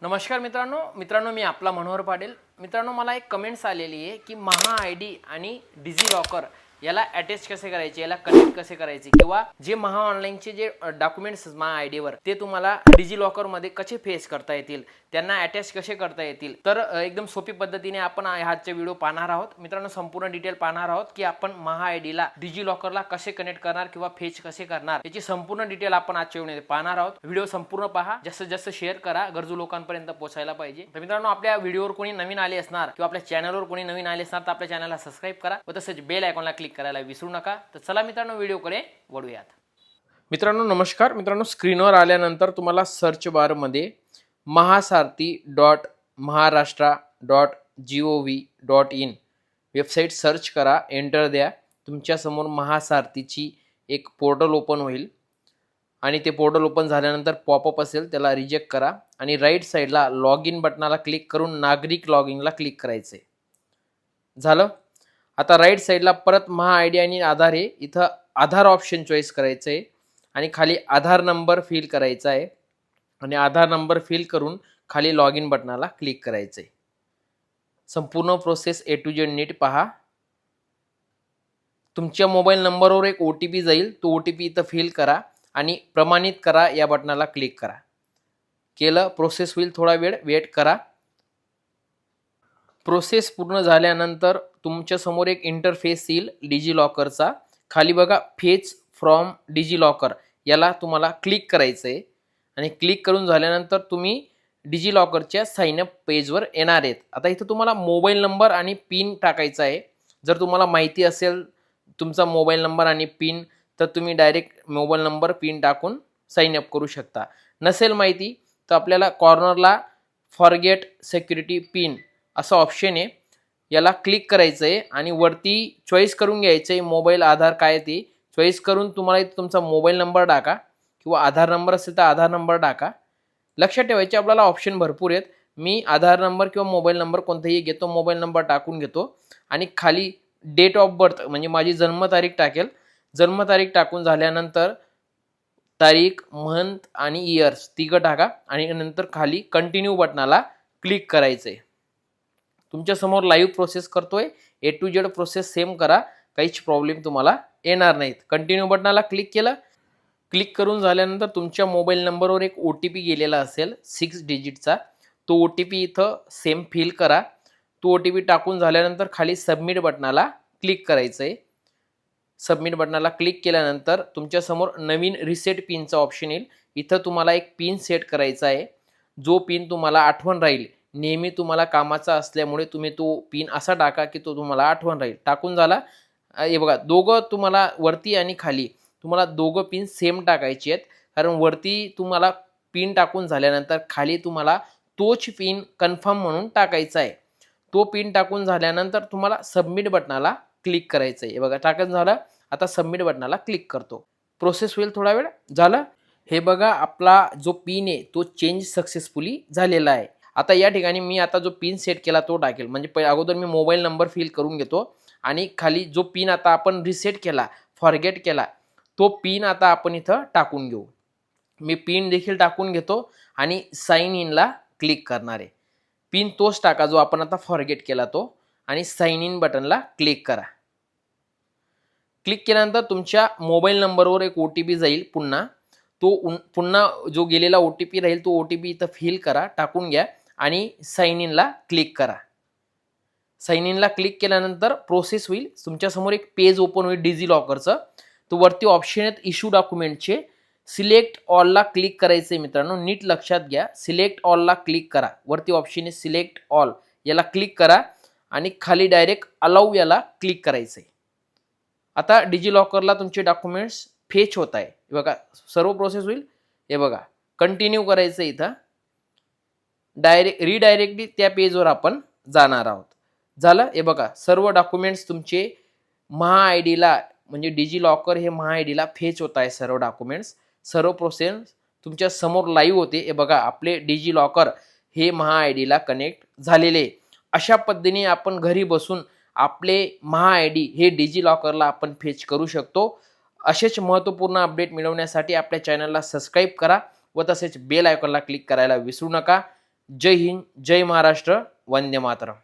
नमस्कार मित्रांनो मी आपला मनोहर पाटील। मित्रांनो मला एक कमेंट्स आलेली आहे की महा आयडी आणि डिजी लॉकर याला अटॅच कसे करायचे, याला कनेक्ट कसे करायचे, किंवा जे महा ऑनलाईनचे जे डॉक्युमेंट्स महा आयडीवर ते तुम्हाला डिजी लॉकर मध्ये कसे फेस करता येतील, त्यांना अटॅच कसे करता येतील। तर एकदम सोपी पद्धतीने आपण आजचा व्हिडिओ पाहणार आहोत। मित्रांनो संपूर्ण डिटेल पाहणार आहोत की आपण महा आयडीला डिजी लॉकरला कसे कनेक्ट करणार किंवा फेच कसे करणार, याची संपूर्ण डिटेल आपण आजच्या व्हिडिओमध्ये पाहणार आहोत। व्हिडिओ संपूर्ण पहा, जास्तीत जास्त शेअर करा, गरजू लोकांपर्यंत पोहोचायला पाहिजे। तर मित्रांनो आपल्या व्हिडिओवर कोणी नवीन आले असणार किंवा आपल्या चॅनलवर कोणी नवीन आले असणार तर आपल्या चॅनलला सबस्क्राइब करा व तसेच बेल आयकॉनला क्लिक करायला विसरू नका। तर चला मित्रांनो व्हिडिओकडे वळूयात। मित्रांनो नमस्कार। मित्रांनो स्क्रीनवर आल्यानंतर तुम्हाला सर्च बार मध्ये mahasaarthi.maharashtra.gov.in वेबसाईट सर्च करा, एंटर द्या। तुमच्या समोर महासारथीची एक पोर्टल ओपन होईल आणि ते पोर्टल ओपन झाल्यानंतर पॉपअप असेल त्याला रिजेक्ट करा आणि राईट साईडला लॉग इन बटनाला क्लिक करून नागरिक लॉग इनला क्लिक करायचे। झालं। आता राईट साईडला परत महा आयडी आणि आधार आहे, इथं आधार ऑप्शन चॉईस करायचं आहे आणि खाली आधार नंबर फिल करायचा आहे आणि आधार नंबर फिल करून खाली लॉग इन बटनाला क्लिक करायचं आहे। संपूर्ण प्रोसेस ए टू जेड नीट पहा। तुमच्या मोबाईल नंबरवर एक OTP जाईल, तो OTP इथं फिल करा आणि प्रमाणित करा या बटनाला क्लिक करा। केलं, प्रोसेस होईल, थोडा वेळ वेट करा। प्रोसेस पूर्ण झाल्यानंतर तुमच्या समोर एक इंटरफेस येईल डिजी लॉकरचा। खाली बघा फेच फ्रॉम डिजी लॉकर, याला तुम्हाला क्लिक करायचं आहे आणि क्लिक करून झाल्यानंतर तुम्ही डिजी लॉकरच्या साइन अप पेजवर येणार आहेत। आता इथं तुम्हाला मोबाईल नंबर आणि पिन टाकायचा आहे। जर तुम्हाला माहिती असेल तुमचा मोबाईल नंबर आणि पिन तर तुम्ही डायरेक्ट मोबाईल नंबर पिन टाकून साइन अप करू शकता। नसेल माहिती तर आपल्याला कॉर्नरला फॉरगेट सिक्युरिटी पिन असं ऑप्शन आहे, याला क्लिक करायचं आहे आणि वरती चॉईस करून घ्यायचं आहे मोबाईल आधार काय ते चॉईस करून तुम्हाला इथं तुमचा मोबाईल नंबर टाका किंवा आधार नंबर असेल तर आधार नंबर टाका। लक्षात ठेवायचे आपल्याला ऑप्शन भरपूर आहेत। मी आधार नंबर किंवा मोबाईल नंबर कोणताही घेतो, मोबाईल नंबर टाकून घेतो आणि खाली डेट ऑफ बर्थ म्हणजे माझी जन्मतारीख टाकेल। जन्मतारीख टाकून झाल्यानंतर तारीख, मंथ आणि इयर्स तिघं टाका आणि नंतर खाली कंटिन्यू बटनाला क्लिक करायचं आहे। तुमच्या समोर लाईव्ह प्रोसेस करतोय, ए टू जेड प्रोसेस सेम करा, काहीच प्रॉब्लेम तुम्हाला येणार नाहीत। कंटिन्यू बटनाला क्लिक केलं, क्लिक करून झाल्यानंतर तुमच्या मोबाईल नंबरवर एक OTP गेलेला असेल 6 डिजिटचा, तो OTP इथं सेम फिल करा। तो OTP टाकून झाल्यानंतर खाली सबमिट बटनाला क्लिक करायचं आहे। सबमिट बटनाला क्लिक केल्यानंतर तुमच्या समोर नवीन रिसेट पिनचा ऑप्शन येईल, इथं तुम्हाला एक पिन सेट करायचा आहे। जो पिन तुम्हाला आठवण राहील, नेहमी तुम्हाला कामाचा असल्यामुळे तुम्ही तो पिन असा टाका की तो तुम्हाला आठवण राहील। टाकून झाला, हे बघा दोघं तुम्हाला वरती आणि खाली तुम्हाला दोघं पिन सेम टाकायचे आहेत, कारण वरती तुम्हाला पिन टाकून झाल्यानंतर खाली तुम्हाला तोच पिन कन्फर्म म्हणून टाकायचा आहे। तो पिन टाकून झाल्यानंतर तुम्हाला सबमिट बटनाला क्लिक करायचं आहे। हे बघा टाकून झालं, आता सबमिट बटनाला क्लिक करतो, प्रोसेस होईल, थोडा वेळ झाला। हे बघा आपला जो पिन आहे तो चेंज सक्सेसफुली झालेला आहे। आता या ठिकाणी मी आता जो पिन सेट केला तो टाकेल, म्हणजे अगोदर मी मोबाईल नंबर फिल करून घेतो आणि खाली जो पिन आता आपण रिसेट केला, फॉरगेट केला, तो पिन आता आपण इथं टाकून घेऊ। मी पिन देखील टाकून घेतो आणि साइन इनला क्लिक करणार आहे। पिन तोच टाका जो आपण आता फॉरगेट केला तो आणि साइन इन बटनला क्लिक करा। क्लिक केल्यानंतर तुमच्या मोबाईल नंबरवर एक OTP जाईल, पुन्हा जो गेलेला OTP राहील तो OTP इथं फिल करा, टाकून घ्या आणि साइन इनला क्लिक करा। साइन इनला क्लिक केल्यानंतर प्रोसेस होईल, तुमच्यासमोर एक पेज ओपन होईल डिजी लॉकरचं। तो वरती ऑप्शन आहेत इश्यू डॉक्युमेंटचे, सिलेक्ट ऑलला क्लिक करायचं आहे। मित्रांनो नीट लक्षात घ्या, सिलेक्ट ऑलला क्लिक करा, वरती ऑप्शन आहे सिलेक्ट ऑल, याला क्लिक करा आणि खाली डायरेक्ट अलाउ याला क्लिक करायचं आहे। आता डिजी लॉकरला तुमचे डॉक्युमेंट्स फेच होत आहे, बघा सर्व प्रोसेस होईल। हे बघा कंटिन्यू करायचं इथं, रिडायरेक्टली त्या पेजवर आपण जाणार आहोत। झालं, हे बघा सर्व डॉक्युमेंट्स तुमचे महा आयडीला म्हणजे डिजी लॉकर हे महा आयडीला फेच होत आहे। सर्व डॉक्युमेंट्स, सर्व प्रोसेस तुमच्या समोर लाईव्ह होते। हे बघा आपले डिजी लॉकर हे महा आयडीला कनेक्ट झालेले। अशा पद्धतीने आपण घरी बसून आपले महा आयडी हे डिजी लॉकरला आपण फेच करू शकतो। असेच महत्त्वपूर्ण अपडेट मिळवण्यासाठी आपल्या चॅनलला सबस्क्राइब करा व तसेच बेल आयकॉनला क्लिक करायला विसरू नका। जय हिंद, जय महाराष्ट्र, वंदे मातरम.